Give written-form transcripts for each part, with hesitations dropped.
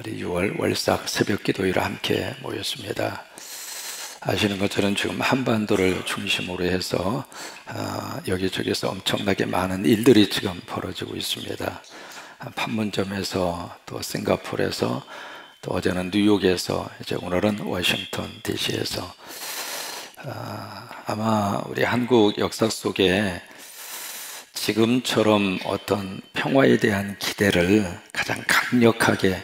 우리 6월 월삭 새벽 기도회를 함께 모였습니다. 아시는 것처럼 지금 한반도를 중심으로 해서 여기저기서 엄청나게 많은 일들이 지금 벌어지고 있습니다. 판문점에서 또 싱가포르에서 또 어제는 뉴욕에서 이제 오늘은 워싱턴 DC에서 아마 우리 한국 역사 속에 지금처럼 어떤 평화에 대한 기대를 가장 강력하게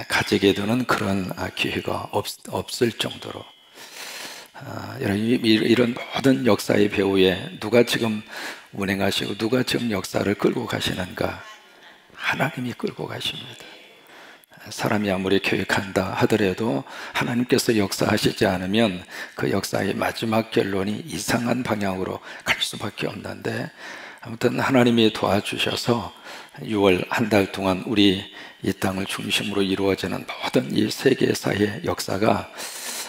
가지게 되는 그런 기회가 없을 정도로 이런 모든 역사의 배후에 누가 지금 운행하시고 누가 지금 역사를 끌고 가시는가? 하나님이 끌고 가십니다. 사람이 아무리 계획한다 하더라도 하나님께서 역사하시지 않으면 그 역사의 마지막 결론이 이상한 방향으로 갈 수밖에 없는데, 아무튼 하나님이 도와주셔서 6월 한 달 동안 우리 이 땅을 중심으로 이루어지는 모든 이 세계사의 역사가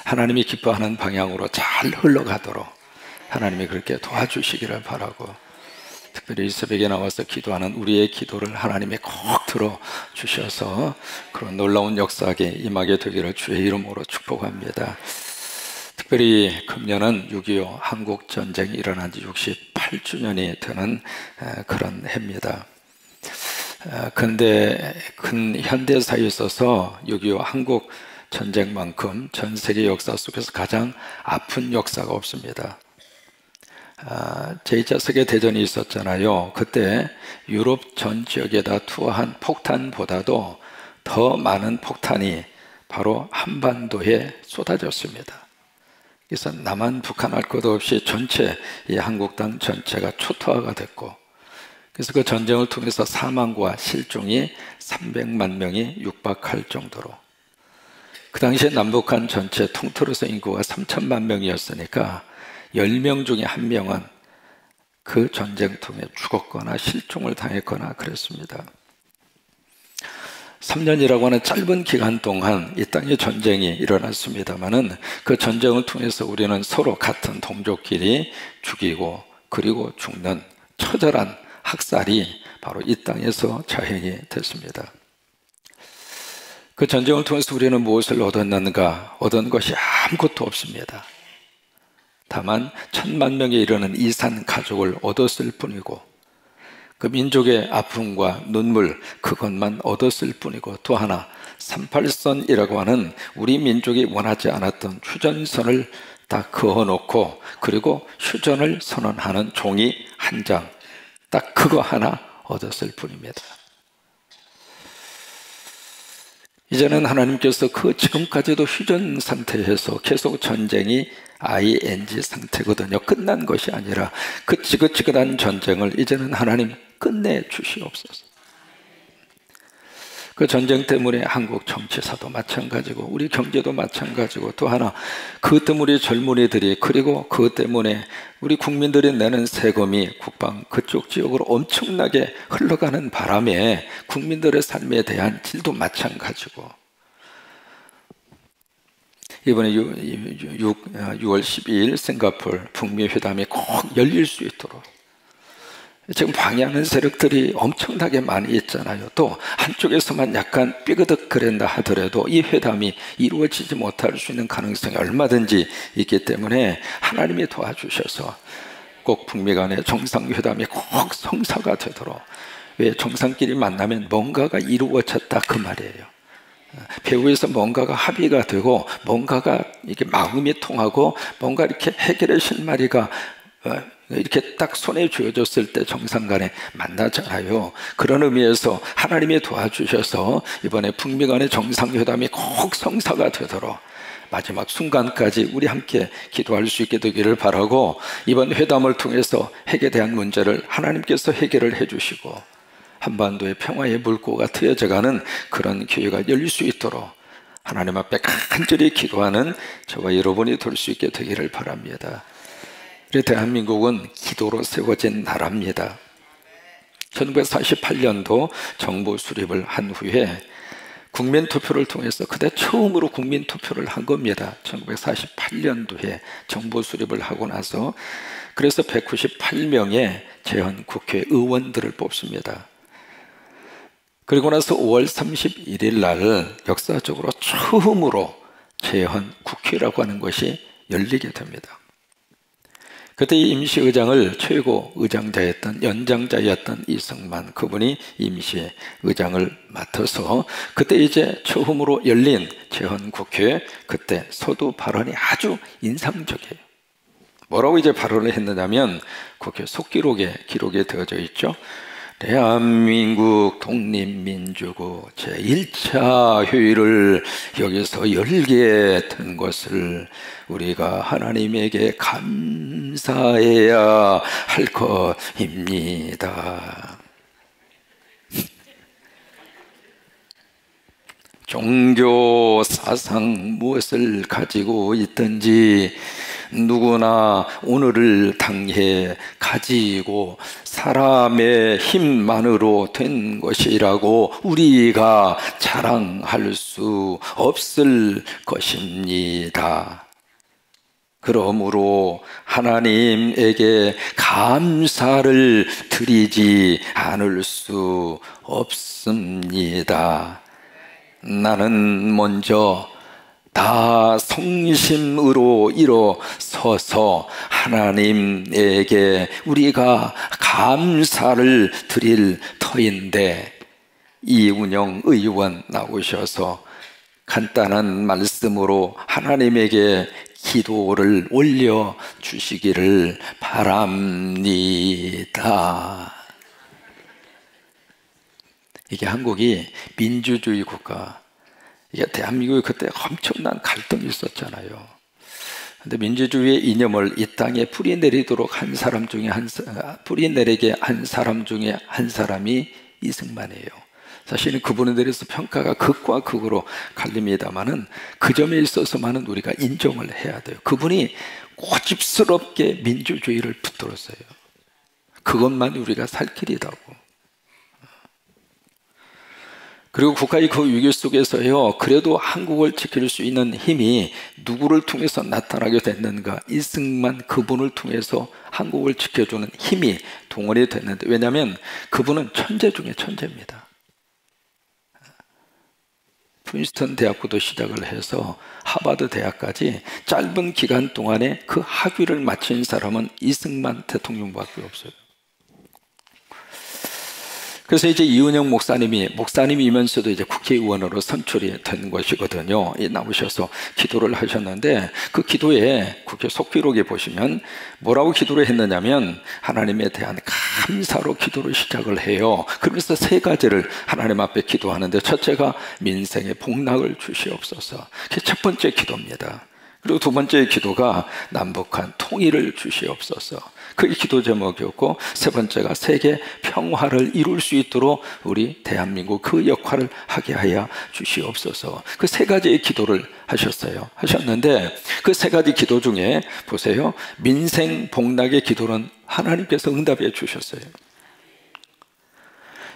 하나님이 기뻐하는 방향으로 잘 흘러가도록 하나님이 그렇게 도와주시기를 바라고, 특별히 이 새벽에 나와서 기도하는 우리의 기도를 하나님이 꼭 들어주셔서 그런 놀라운 역사에 임하게 되기를 주의 이름으로 축복합니다. 특별히 금년은 6.25 한국전쟁이 일어난 지 68주년이 되는 그런 해입니다. 근데 현대사에 있어서 6.25 한국전쟁만큼 전 세계 역사 속에서 가장 아픈 역사가 없습니다. 제2차 세계대전이 있었잖아요. 그때 유럽 전 지역에다 투하한 폭탄보다도 더 많은 폭탄이 바로 한반도에 쏟아졌습니다. 그래서 남한, 북한 할 것 없이 전체 이 한국 땅 전체가 초토화가 됐고, 그래서 그 전쟁을 통해서 사망과 실종이 300만 명이 육박할 정도로, 그 당시에 남북한 전체 통틀어서 인구가 3천만 명이었으니까 10명 중에 1명은 그 전쟁 통해 죽었거나 실종을 당했거나 그랬습니다. 3년이라고 하는 짧은 기간 동안 이 땅에 전쟁이 일어났습니다마는 그 전쟁을 통해서 우리는 서로 같은 동족끼리 죽이고 그리고 죽는 처절한 학살이 바로 이 땅에서 자행이 됐습니다. 그 전쟁을 통해서 우리는 무엇을 얻었는가? 얻은 것이 아무것도 없습니다. 다만 1,000만 명에 이르는 이산 가족을 얻었을 뿐이고, 그 민족의 아픔과 눈물, 그것만 얻었을 뿐이고, 또 하나 38선이라고 하는 우리 민족이 원하지 않았던 휴전선을 딱 그어놓고, 그리고 휴전을 선언하는 종이 한 장, 딱 그거 하나 얻었을 뿐입니다. 이제는 하나님께서 그 지금까지도 휴전 상태에서 계속 전쟁이 ING 상태거든요. 끝난 것이 아니라 그 지긋지긋한 전쟁을 이제는 하나님 끝내 주시옵소서. 그 전쟁 때문에 한국 정치사도 마찬가지고 우리 경제도 마찬가지고, 또 하나 그것 때문에 우리 젊은이들이, 그리고 그것 때문에 우리 국민들이 내는 세금이 국방 그쪽 지역으로 엄청나게 흘러가는 바람에 국민들의 삶에 대한 질도 마찬가지고, 이번에 6월 12일 싱가포르 북미 회담이 꼭 열릴 수 있도록 지금 방해하는 세력들이 엄청나게 많이 있잖아요. 또 한쪽에서만 약간 삐그덕거린다 하더라도 이 회담이 이루어지지 못할 수 있는 가능성이 얼마든지 있기 때문에 하나님이 도와주셔서 꼭 북미 간의 정상회담이 꼭 성사가 되도록, 왜 정상끼리 만나면 뭔가가 이루어졌다 그 말이에요. 배후에서 뭔가가 합의가 되고 뭔가가 이게 마음이 통하고 뭔가 이렇게 해결의 실마리가 이렇게 딱 손에 쥐어졌을 때 정상 간에 만나잖아요. 그런 의미에서 하나님이 도와주셔서 이번에 북미 간의 정상회담이 꼭 성사가 되도록 마지막 순간까지 우리 함께 기도할 수 있게 되기를 바라고, 이번 회담을 통해서 핵에 대한 문제를 하나님께서 해결을 해주시고 한반도의 평화의 물꼬가 트여져가는 그런 기회가 열릴 수 있도록 하나님 앞에 간절히 기도하는 저와 여러분이 될 수 있게 되기를 바랍니다. 우리 대한민국은 기도로 세워진 나라입니다. 1948년도 정부 수립을 한 후에 국민투표를 통해서 그때 처음으로 국민투표를 한 겁니다. 1948년도에 정부 수립을 하고 나서, 그래서 198명의 재헌 국회의원들을 뽑습니다. 그리고 나서 5월 31일 날 역사적으로 처음으로 제헌 국회라고 하는 것이 열리게 됩니다. 그때 이 임시의장을 최고 의장자였던 연장자였던 이승만, 그분이 임시의장을 맡아서 그때 이제 처음으로 열린 제헌국회, 그때 서두 발언이 아주 인상적이에요. 뭐라고 이제 발언을 했느냐면 국회 속기록에 기록이 되어져 있죠. 대한민국 독립민주국 제1차 회의를 여기서 열게 된 것을 우리가 하나님에게 감사해야 할 것입니다. 종교 사상 무엇을 가지고 있든지 누구나 오늘을 당해 가지고 사람의 힘만으로 된 것이라고 우리가 자랑할 수 없을 것입니다. 그러므로 하나님에게 감사를 드리지 않을 수 없습니다. 나는 먼저 다 성심으로 일어서서 하나님에게 우리가 감사를 드릴 터인데, 이운영 의원 나오셔서 간단한 말씀으로 하나님에게 기도를 올려주시기를 바랍니다. 이게 한국이 민주주의 국가, 이게 대한민국이 그때 엄청난 갈등이 있었잖아요. 근데 민주주의의 이념을 이 땅에 뿌리내리도록 한 사람 중에 뿌리내리게 한 사람 중에 한 사람이 이승만이에요. 사실은 그분에 대해서 평가가 극과 극으로 갈립니다만은 그 점에 있어서만은 우리가 인정을 해야 돼요. 그분이 고집스럽게 민주주의를 붙들었어요. 그것만 우리가 살 길이라고. 그리고 국가의 그 위기 속에서요, 그래도 한국을 지킬 수 있는 힘이 누구를 통해서 나타나게 됐는가? 이승만 그분을 통해서 한국을 지켜주는 힘이 동원이 됐는데, 왜냐하면 그분은 천재 중에 천재입니다. 프린스턴 대학부터 시작을 해서 하버드 대학까지 짧은 기간 동안에 그 학위를 마친 사람은 이승만 대통령밖에 없어요. 그래서 이제 이은영 목사님이면서도 이제 국회의원으로 선출이 된 것이거든요. 나오셔서 기도를 하셨는데, 그 기도에 국회 속기록에 보시면 뭐라고 기도를 했느냐면 하나님에 대한 감사로 기도를 시작을 해요. 그러면서 세 가지를 하나님 앞에 기도하는데, 첫째가 민생의 복락을 주시옵소서. 그게 첫 번째 기도입니다. 그리고 두 번째 기도가 남북한 통일을 주시옵소서. 그게 기도 제목이었고, 세 번째가 세계 평화를 이룰 수 있도록 우리 대한민국 그 역할을 하게 하여 주시옵소서. 그 세 가지의 기도를 하셨는데, 그 세 가지 기도 중에 보세요, 민생 복락의 기도는 하나님께서 응답해 주셨어요.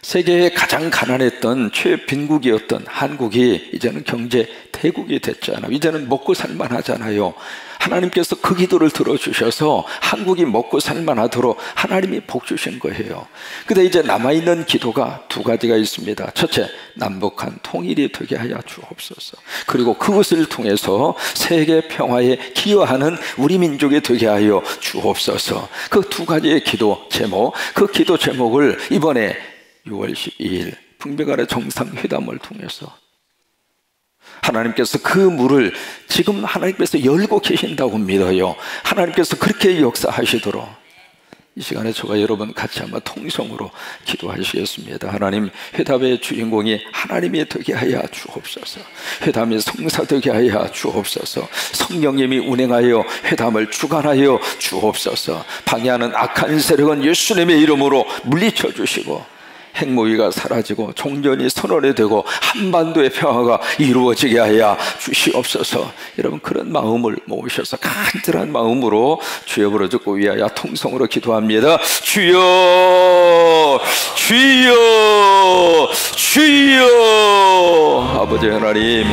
세계에 가장 가난했던 최빈국이었던 한국이 이제는 경제 대국이 됐잖아요. 이제는 먹고 살만하잖아요. 하나님께서 그 기도를 들어주셔서 한국이 먹고 살만하도록 하나님이 복 주신 거예요. 근데 이제 남아있는 기도가 두 가지가 있습니다. 첫째, 남북한 통일이 되게 하여 주옵소서. 그리고 그것을 통해서 세계 평화에 기여하는 우리 민족이 되게 하여 주옵소서. 그 두 가지의 기도 제목, 그 기도 제목을 이번에 6월 12일 북미간의 정상회담을 통해서 하나님께서 그 문을 지금 하나님께서 열고 계신다고 믿어요. 하나님께서 그렇게 역사하시도록 이 시간에 저와 여러분 같이 한번 통성으로 기도하시겠습니다. 하나님, 회담의 주인공이 하나님이 되게 하여 주옵소서. 회담이 성사되게 하여 주옵소서. 성령님이 운행하여 회담을 주관하여 주옵소서. 방해하는 악한 세력은 예수님의 이름으로 물리쳐 주시고, 핵무기가 사라지고 종전이 선언이 되고 한반도의 평화가 이루어지게 하여 주시옵소서. 여러분, 그런 마음을 모으셔서 간절한 마음으로 주여 부르짖고 위하여 통성으로 기도합니다. 주여, 주여, 주여. 아버지 아버지 하나님,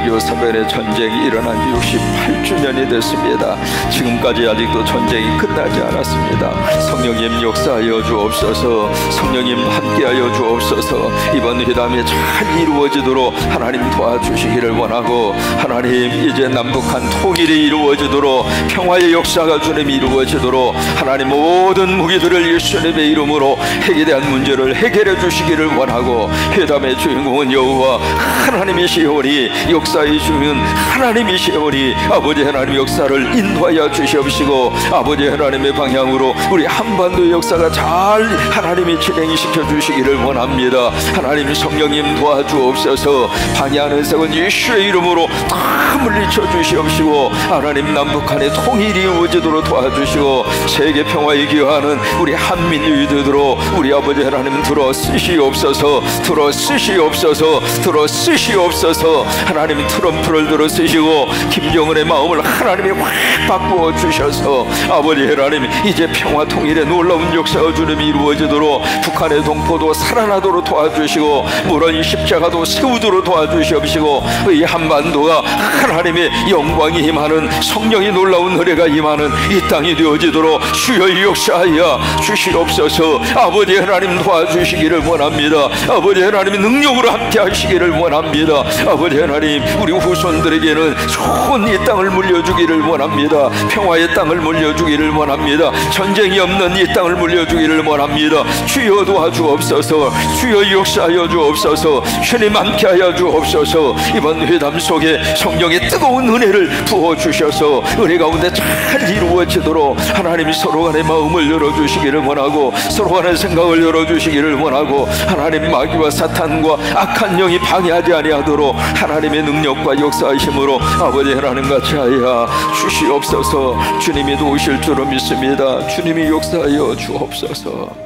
6.25 사변의 전쟁이 일어난 지 68주년이 됐습니다. 지금까지 아직도 전쟁이 끝나지 않았습니다. 성령님 역사하여 주옵소서. 성령님 함께하여 주옵소서. 이번 회담이 잘 이루어지도록 하나님 도와주시기를 원하고, 하나님 이제 남북한 통일이 이루어지도록, 평화의 역사가 주님 이루어지도록 하나님 모든 무기들을 예수님의 이름으로 핵에 대한 문제를 해결해 주시기를 원하고, 회담의 주인공은 여호와 하나님이시오니, 역사의 주인은 하나님이시오니 아버지 하나님 역사를 인도하여 주시옵시고, 아버지 하나님의 방향으로 우리 한반도의 역사가 잘 하나님이 진행시켜 주시기를 원합니다. 하나님 성령님 도와주옵소서. 방해하는 세운 예수의 이름으로 다 물리쳐 주시옵시고, 하나님 남북한의 통일이 이루어지도록 도와주시고, 세계 평화에 기여하는 우리 한민족이 되도록 우리 아버지 하나님 들어 쓰시옵소서. 들어 쓰시옵소서. 들어 쓰시옵소서. 하나님 트럼프를 들어 쓰시고 김정은의 마음을 하나님이 확 바꾸어 주셔서 아버지 하나님 이제 평화 통일의 놀라운 역사가 주님이 이루어지도록, 북한의 동포도 살아나도록 도와주시고, 물론 이 십자가도 세우도록 도와주시옵시고, 이 한반도가 하나님의 영광이 임하는, 성령이 놀라운 은혜가 임하는 이 땅이 되어지도록 주여 역사하여 주시옵소서. 아버지 하나님 도와주시기를 원합니다. 아버지 하나님 능력으로 함께 하시기를 원합니다. 아버지 하나님 우리 후손들에게는 좋은 이 땅을 물려주기를 원합니다. 평화의 땅을 물려주기를 원합니다. 전쟁이 없는 이 땅을 물려주기를 원합니다. 주여 도와주옵소서. 주여 역사하여 주옵소서. 주님 함께하여 주옵소서. 이번 회담 속에 성령의 뜨거운 은혜를 부어주셔서 은혜 가운데 잘 이루어지도록 하나님이 서로 간의 마음을 열어주시기를 원하고, 서로 간의 생각을 열어주시기를 원하고, 하나님 마귀와 사탄과 악한 영이 방해하지 아니하도록 하나님의 능력과 역사하심으로 아버지 하나님 같이 하여 주시옵소서. 주님이 도우실 줄로 믿습니다. 주님이 역사하여 주옵소서.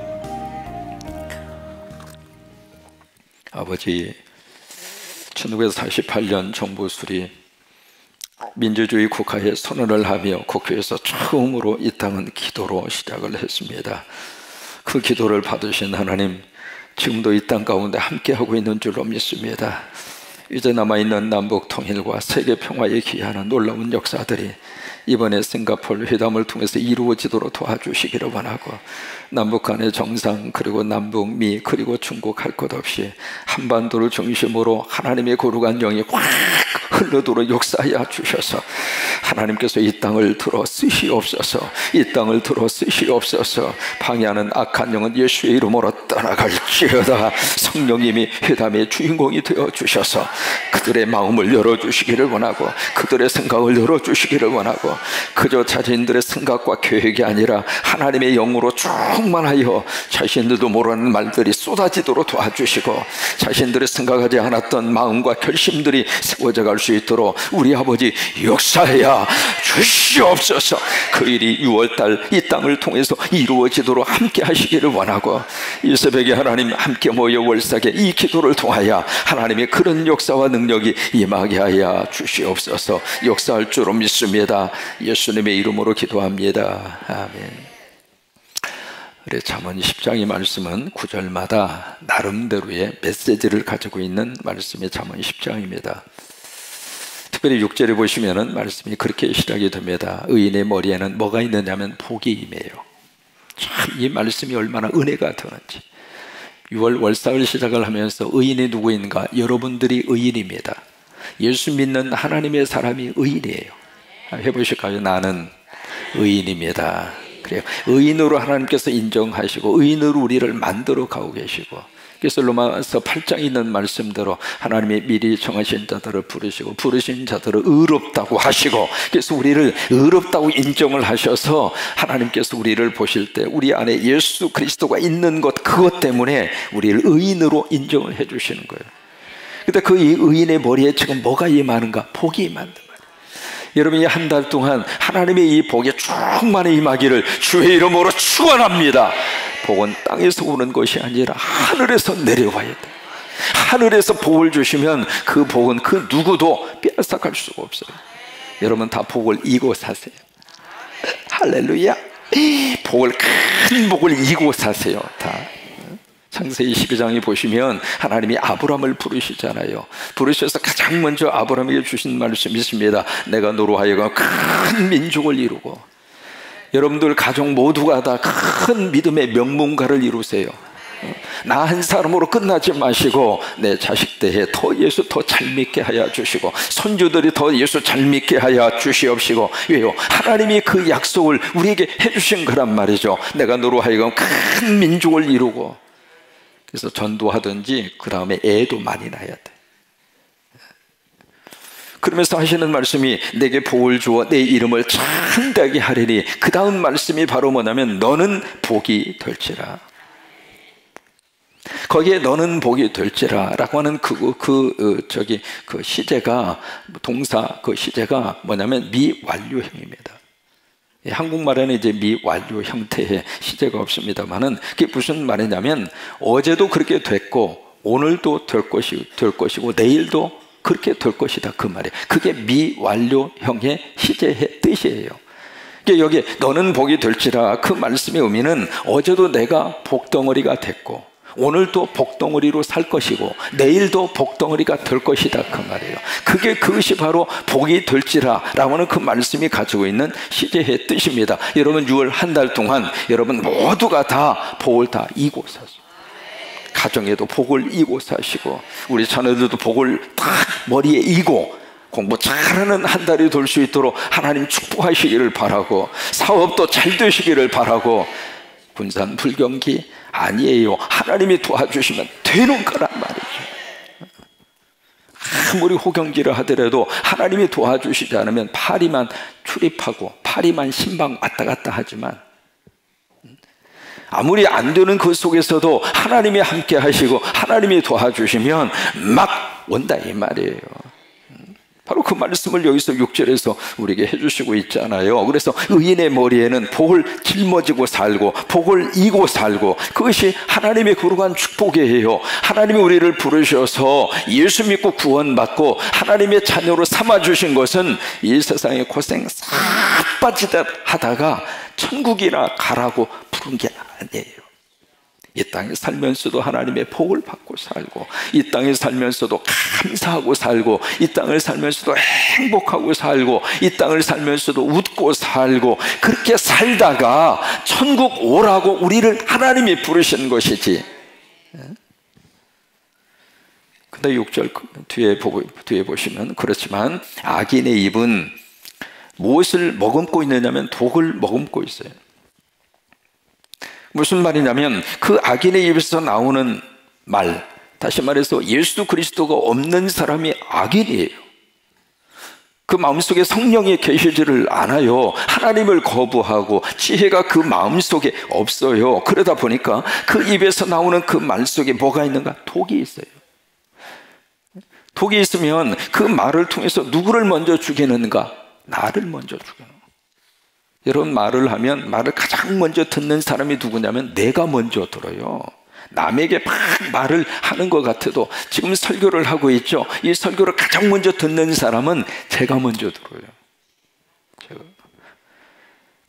아버지, 1948년 정부 수립 민주주의 국가에 선언을 하며 국회에서 처음으로 이 땅은 기도로 시작을 했습니다. 그 기도를 받으신 하나님, 지금도 이 땅 가운데 함께하고 있는 줄로 믿습니다. 이제 남아있는 남북 통일과 세계 평화에 기여하는 놀라운 역사들이 이번에 싱가포르 회담을 통해서 이루어지도록 도와주시기를 원하고, 남북 간의 정상, 그리고 남북, 미, 그리고 중국 할 것 없이 한반도를 중심으로 하나님의 거룩한 영이 확 흘러도록 역사하여 주셔서 하나님께서 이 땅을 들어 쓰시옵소서. 이 땅을 들어 쓰시옵소서. 방해하는 악한 영은 예수의 이름으로 떠나갈지어다. 성령님이 회담의 주인공이 되어 주셔서 그들의 마음을 열어주시기를 원하고, 그들의 생각을 열어주시기를 원하고, 그저 자신들의 생각과 계획이 아니라 하나님의 영으로 충만하여 자신들도 모르는 말들이 쏟아지도록 도와주시고, 자신들이 생각하지 않았던 마음과 결심들이 세워져 갈 수 있도록 우리 아버지 역사해야 주시옵소서. 그 일이 6월달 이 땅을 통해서 이루어지도록 함께 하시기를 원하고, 이 새벽에 하나님 함께 모여 월삭에 이 기도를 통하여 하나님의 그런 역사와 능력이 임하게 하여 주시옵소서. 역사할 줄로 믿습니다. 예수님의 이름으로 기도합니다. 아멘. 우리 잠언 10장의 말씀은 구절마다 나름대로의 메시지를 가지고 있는 말씀이 잠언 10장입니다. 특별히 6절에 보시면은 말씀이 그렇게 시작이 됩니다. 의인의 머리에는 뭐가 있느냐면 복이 임해요. 참 이 말씀이 얼마나 은혜가 되는지. 6월 월삭을 시작을 하면서 의인이 누구인가? 여러분들이 의인입니다. 예수 믿는 하나님의 사람이 의인이에요. 해보실까요? 나는 의인입니다. 그래요. 의인으로 하나님께서 인정하시고 의인으로 우리를 만들어 가고 계시고, 그래서 로마서 8장에 있는 말씀대로 하나님이 미리 정하신 자들을 부르시고 부르신 자들을 의롭다고 하시고, 그래서 우리를 의롭다고 인정을 하셔서 하나님께서 우리를 보실 때 우리 안에 예수 그리스도가 있는 것, 그것 때문에 우리를 의인으로 인정을 해 주시는 거예요. 근데 그 의인의 머리에 지금 뭐가 임하는가? 복이 임한다. 여러분이 한 달 동안 하나님의 이 복에 충만히 임하기를 주의 이름으로 축원합니다. 복은 땅에서 오는 것이 아니라 하늘에서 내려와야 돼. 하늘에서 복을 주시면 그 복은 그 누구도 빼앗아갈 수가 없어요. 여러분 다 복을 이고 사세요. 할렐루야. 복을, 큰 복을 이고 사세요. 다. 창세기 12장에 보시면 하나님이 아브라함을 부르시잖아요. 부르셔서 가장 먼저 아브라함에게 주신 말씀이 있습니다. 내가 너로 하여금 큰 민족을 이루고, 여러분들 가족 모두가 다 큰 믿음의 명문가를 이루세요. 나 한 사람으로 끝나지 마시고 내 자식들에 더 예수 더 잘 믿게 하여 주시고, 손주들이 더 예수 잘 믿게 하여 주시옵시고. 왜요? 하나님이 그 약속을 우리에게 해주신 거란 말이죠. 내가 너로 하여금 큰 민족을 이루고. 그래서 전도하든지 그 다음에 애도 많이 낳아야 돼. 그러면서 하시는 말씀이 내게 복을 주어 내 이름을 찬되게 하리니, 그 다음 말씀이 바로 뭐냐면 너는 복이 될지라. 거기에 너는 복이 될지라 라고 하는 그 시제가, 동사 그 시제가 뭐냐면 미완료형입니다. 한국말에는 이제 미완료 형태의 시제가 없습니다만은 그게 무슨 말이냐면 어제도 그렇게 됐고 오늘도 될 것이고 내일도 그렇게 될 것이다, 그 말이에요. 그게 미완료형의 시제의 뜻이에요. 여기 너는 복이 될지라, 그 말씀의 의미는 어제도 내가 복덩어리가 됐고 오늘도 복덩어리로 살 것이고 내일도 복덩어리가 될 것이다, 그 말이에요. 그것이 바로 복이 될지라 라고 하는 그 말씀이 가지고 있는 시제의 뜻입니다. 여러분 6월 한 달 동안 여러분 모두가 다 복을 다 이고 사시고, 가정에도 복을 이고 사시고, 우리 자녀들도 복을 다 머리에 이고 공부 잘하는 한 달이 될 수 있도록 하나님 축복하시기를 바라고, 사업도 잘 되시기를 바라고. 군산 불경기 아니에요. 하나님이 도와주시면 되는 거란 말이죠. 아무리 호경기를 하더라도 하나님이 도와주시지 않으면 파리만 출입하고 파리만 신방 왔다 갔다 하지만, 아무리 안 되는 그 속에서도 하나님이 함께 하시고 하나님이 도와주시면 막 온다, 이 말이에요. 바로 그 말씀을 여기서 6절에서 우리에게 해주시고 있잖아요. 그래서 의인의 머리에는 복을 짊어지고 살고 복을 이고 살고, 그것이 하나님의 거룩한 축복이에요. 하나님이 우리를 부르셔서 예수 믿고 구원받고 하나님의 자녀로 삼아주신 것은 이 세상에 고생 싹 빠지듯 하다가 천국이나 가라고 부른 게 아니에요. 이 땅에 살면서도 하나님의 복을 받고 살고, 이 땅에 살면서도 감사하고 살고, 이 땅을 살면서도 행복하고 살고, 이 땅을 살면서도 웃고 살고, 그렇게 살다가 천국 오라고 우리를 하나님이 부르신 것이지. 근데 6절 뒤에 보시면 그렇지만 악인의 입은 무엇을 머금고 있느냐면 독을 머금고 있어요. 무슨 말이냐면 그 악인의 입에서 나오는 말, 다시 말해서 예수 그리스도가 없는 사람이 악인이에요. 그 마음속에 성령이 계시지를 않아요. 하나님을 거부하고 지혜가 그 마음속에 없어요. 그러다 보니까 그 입에서 나오는 그 말 속에 뭐가 있는가? 독이 있어요. 독이 있으면 그 말을 통해서 누구를 먼저 죽이는가? 나를 먼저 죽이는. 여러분, 말을 하면 말을 가장 먼저 듣는 사람이 누구냐면 내가 먼저 들어요. 남에게 막 말을 하는 것 같아도 지금 설교를 하고 있죠. 이 설교를 가장 먼저 듣는 사람은 제가 먼저 들어요.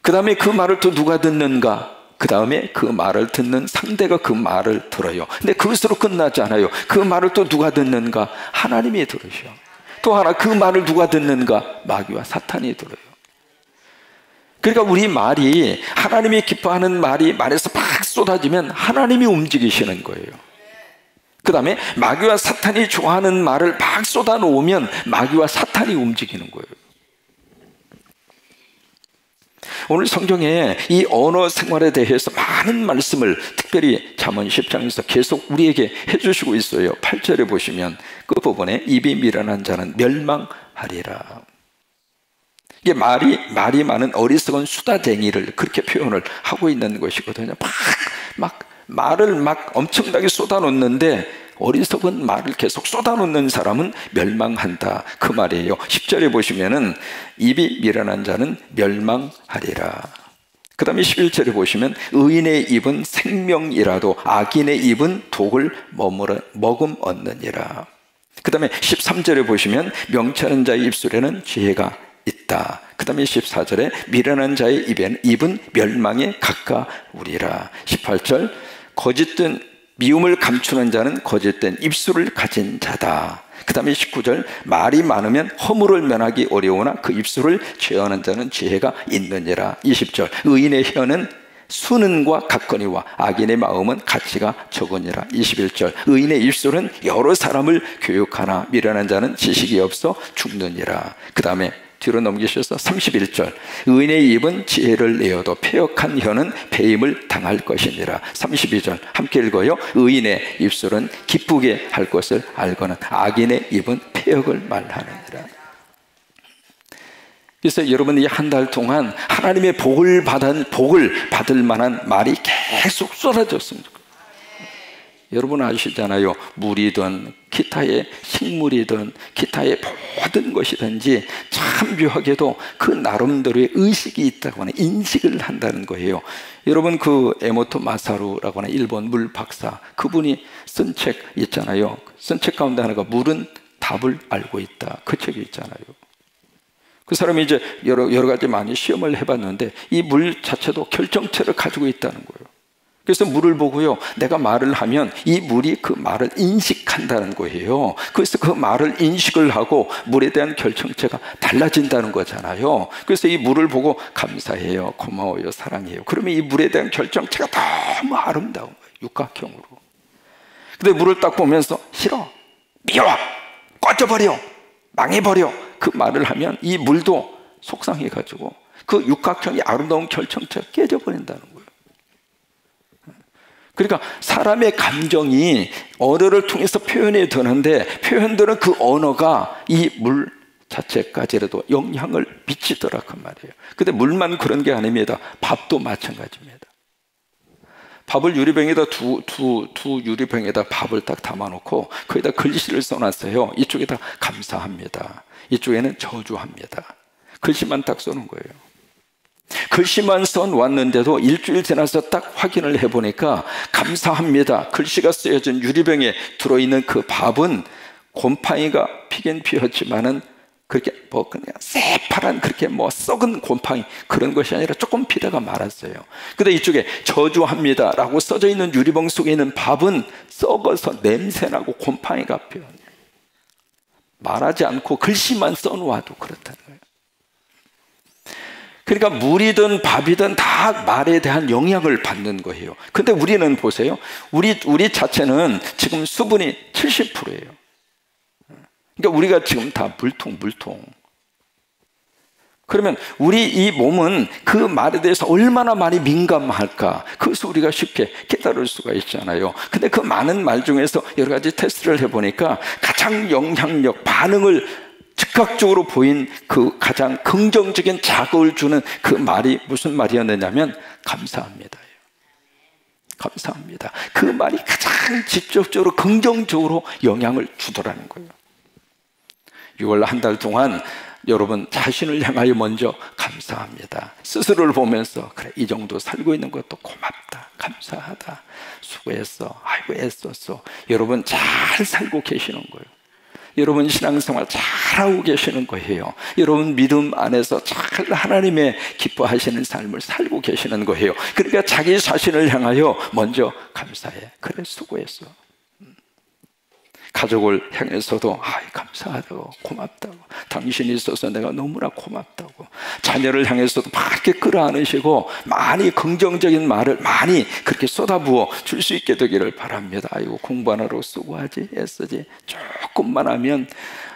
그 다음에 그 말을 또 누가 듣는가? 그 다음에 그 말을 듣는 상대가 그 말을 들어요. 근데 그것으로 끝나지 않아요. 그 말을 또 누가 듣는가? 하나님이 들으셔. 또 하나, 그 말을 누가 듣는가? 마귀와 사탄이 들어요. 그러니까 우리 말이 하나님이 기뻐하는 말에서 막 쏟아지면 하나님이 움직이시는 거예요. 그 다음에 마귀와 사탄이 좋아하는 말을 막 쏟아놓으면 마귀와 사탄이 움직이는 거예요. 오늘 성경에 이 언어 생활에 대해서 많은 말씀을 특별히 잠언 10장에서 계속 우리에게 해주시고 있어요. 8절에 보시면 그 부분에 입이 미련한 자는 멸망하리라. 이게 말이 많은 어리석은 수다쟁이를 그렇게 표현을 하고 있는 것이거든요. 말을 엄청나게 쏟아놓는데 어리석은 말을 계속 쏟아놓는 사람은 멸망한다, 그 말이에요. 10절에 보시면은 입이 미련한 자는 멸망하리라. 그 다음에 11절에 보시면 의인의 입은 생명이라도 악인의 입은 독을 머금 얻느니라. 그 다음에 13절에 보시면 명철한 자의 입술에는 지혜가 있다. 그 다음에 14절에 미련한 자의 입은 멸망에 가까우리라. 18절 거짓된 미움을 감추는 자는 거짓된 입술을 가진 자다. 그 다음에 19절, 말이 많으면 허물을 면하기 어려우나 그 입술을 제어하는 자는 지혜가 있느니라. 20절, 의인의 혀는 수는과 같거니와 악인의 마음은 가치가 적으니라. 21절, 의인의 입술은 여러 사람을 교육하나 미련한 자는 지식이 없어 죽느니라. 그 다음에 뒤로 넘기셔서 31절, 의인의 입은 지혜를 내어도 패역한 혀는 배임을 당할 것이니라. 32절 함께 읽어요. 의인의 입술은 기쁘게 할 것을 알거는 악인의 입은 패역을 말하느니라. 그래서 여러분 이 한 달 동안 하나님의 복을 받을 만한 말이 계속 쏟아졌습니다. 여러분 아시잖아요. 물이든 기타의 식물이든 기타의 모든 것이든지 참 묘하게도 그 나름대로의 의식이 있다고 하는 인식을 한다는 거예요. 여러분 그 에모토 마사루라고 하는 일본 물 박사, 그분이 쓴 책 있잖아요. 쓴 책 가운데 하나가 물은 답을 알고 있다. 그 책이 있잖아요. 그 사람이 이제 여러 가지 많이 시험을 해봤는데 이 물 자체도 결정체를 가지고 있다는 거예요. 그래서 물을 보고요, 내가 말을 하면 이 물이 그 말을 인식한다는 거예요. 그래서 그 말을 인식을 하고 물에 대한 결정체가 달라진다는 거잖아요. 그래서 이 물을 보고 감사해요, 고마워요, 사랑해요. 그러면 이 물에 대한 결정체가 너무 아름다운 거예요. 육각형으로. 근데 물을 딱 보면서 싫어, 미워, 꺼져버려, 망해버려, 그 말을 하면 이 물도 속상해가지고 그 육각형이 아름다운 결정체가 깨져버린다는 거예요. 그러니까 사람의 감정이 언어를 통해서 표현이 되는데 표현되는 그 언어가 이 물 자체까지라도 영향을 미치더라 그 말이에요. 근데 물만 그런 게 아닙니다. 밥도 마찬가지입니다. 밥을 유리병에다 두 유리병에다 밥을 딱 담아놓고 거기다 글씨를 써놨어요. 이쪽에다 감사합니다, 이쪽에는 저주합니다. 글씨만 딱 써놓은 거예요. 글씨만 써놓았는데도 일주일 지나서 딱 확인을 해보니까 감사합니다 글씨가 쓰여진 유리병에 들어있는 그 밥은 곰팡이가 피긴 피었지만은 그렇게 뭐 그냥 새파란 그렇게 뭐 썩은 곰팡이 그런 것이 아니라 조금 피다가 말았어요. 근데 이쪽에 저주합니다 라고 써져 있는 유리병 속에 있는 밥은 썩어서 냄새나고 곰팡이가 피어요. 말하지 않고 글씨만 써놓아도 그렇다는 거예요. 그러니까 물이든 밥이든 다 말에 대한 영향을 받는 거예요. 근데 우리는 보세요. 우리 자체는 지금 수분이 70%예요. 그러니까 우리가 지금 다 물통. 그러면 우리 이 몸은 그 말에 대해서 얼마나 많이 민감할까? 그것을 우리가 쉽게 깨달을 수가 있잖아요. 근데 그 많은 말 중에서 여러 가지 테스트를 해보니까 가장 영향력, 반응을 즉각적으로 보인 그 가장 긍정적인 자극을 주는 그 말이 무슨 말이었느냐면 감사합니다예요. 감사합니다. 그 말이 가장 직접적으로 긍정적으로 영향을 주더라는 거예요. 6월 한 달 동안 여러분 자신을 향하여 먼저 감사합니다. 스스로를 보면서 그래, 이 정도 살고 있는 것도 고맙다, 감사하다, 수고했어, 아이고 애썼어. 여러분 잘 살고 계시는 거예요. 여러분 신앙생활 잘하고 계시는 거예요. 여러분 믿음 안에서 잘 하나님의 기뻐하시는 삶을 살고 계시는 거예요. 그러니까 자기 자신을 향하여 먼저 감사해. 그래, 수고했어. 가족을 향해서도 감사하다고, 고맙다고, 당신이 있어서 내가 너무나 고맙다고. 자녀를 향해서도 막 이렇게 끌어안으시고 많이 긍정적인 말을 많이 그렇게 쏟아부어 줄 수 있게 되기를 바랍니다. 아이고 공부하느라고 수고하지, 애쓰지, 조금만 하면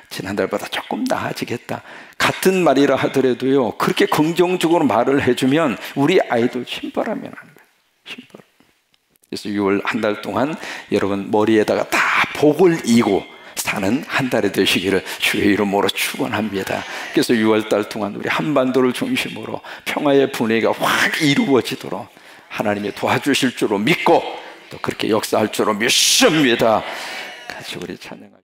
지난달보다 조금 나아지겠다. 같은 말이라 하더라도요, 그렇게 긍정적으로 말을 해주면 우리 아이도 신바람이 나는 거예요. 신바람. 그래서 6월 한 달 동안 여러분 머리에다가 다 복을 이고 사는 한 달이 되시기를 주의 이름으로 축원합니다. 그래서 6월 달 동안 우리 한반도를 중심으로 평화의 분위기가 확 이루어지도록 하나님이 도와주실 줄로 믿고 또 그렇게 역사할 줄로 믿습니다. 같이 우리 찬양합니다.